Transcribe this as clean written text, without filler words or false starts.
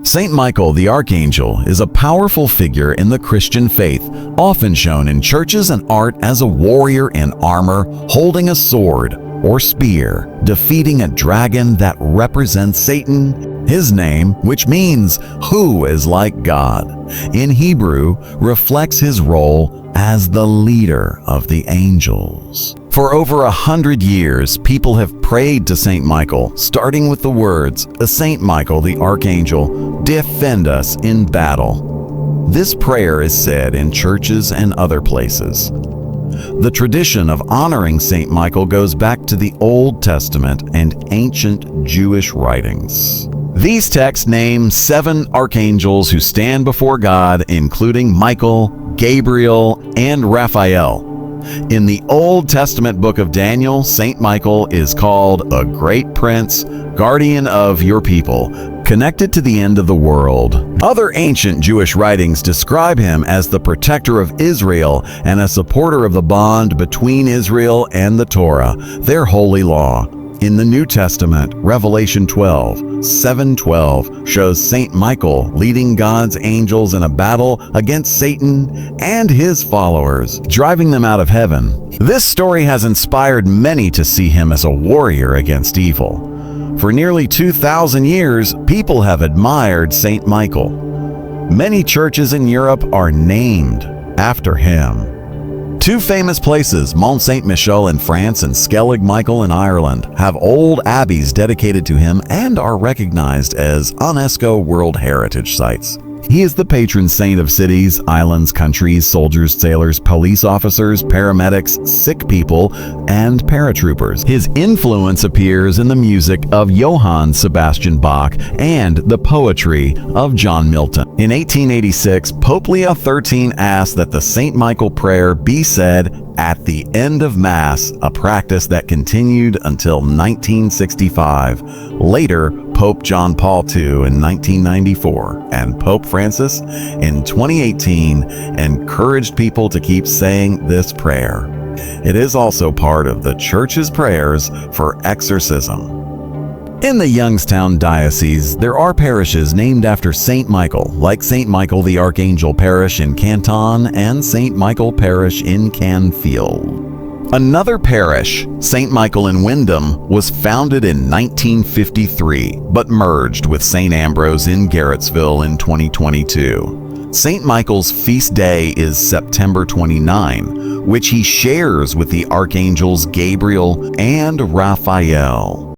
Saint Michael the Archangel is a powerful figure in the Christian faith, often shown in churches and art as a warrior in armor holding a sword or spear, defeating a dragon that represents Satan. His name, which means "who is like God," in Hebrew reflects his role as the leader of the angels. For over 100 years, people have prayed to Saint Michael, starting with the words, "Saint Michael the Archangel, defend us in battle." This prayer is said in churches and other places. The tradition of honoring Saint Michael goes back to the Old Testament and ancient Jewish writings. These texts name 7 archangels who stand before God, including Michael, Gabriel, and Raphael. In the Old Testament book of Daniel, Saint Michael is called a great prince, guardian of your people, connected to the end of the world. Other ancient Jewish writings describe him as the protector of Israel and a supporter of the bond between Israel and the Torah, their holy law. In the New Testament, Revelation 12:7-12 shows Saint Michael leading God's angels in a battle against Satan and his followers, driving them out of heaven. This story has inspired many to see him as a warrior against evil. For nearly 2,000 years, people have admired Saint Michael. Many churches in Europe are named after him. 2 famous places, Mont Saint-Michel in France and Skellig Michael in Ireland, have old abbeys dedicated to him and are recognized as UNESCO World Heritage Sites. He is the patron saint of cities, islands, countries, soldiers, sailors, police officers, paramedics, sick people, and paratroopers. His influence appears in the music of Johann Sebastian Bach and the poetry of John Milton. In 1886, Pope Leo XIII asked that the Saint Michael prayer be said at the end of Mass, a practice that continued until 1965. Later, Pope John Paul II in 1994 and Pope Francis in 2018 encouraged people to keep saying this prayer. It is also part of the Church's prayers for exorcism. In the Youngstown Diocese, there are parishes named after Saint Michael, like Saint Michael the Archangel Parish in Canton and Saint Michael Parish in Canfield. Another parish, St. Michael in Windham, was founded in 1953, but merged with St. Ambrose in Garrettsville in 2022. St. Michael's feast day is September 29, which he shares with the archangels Gabriel and Raphael.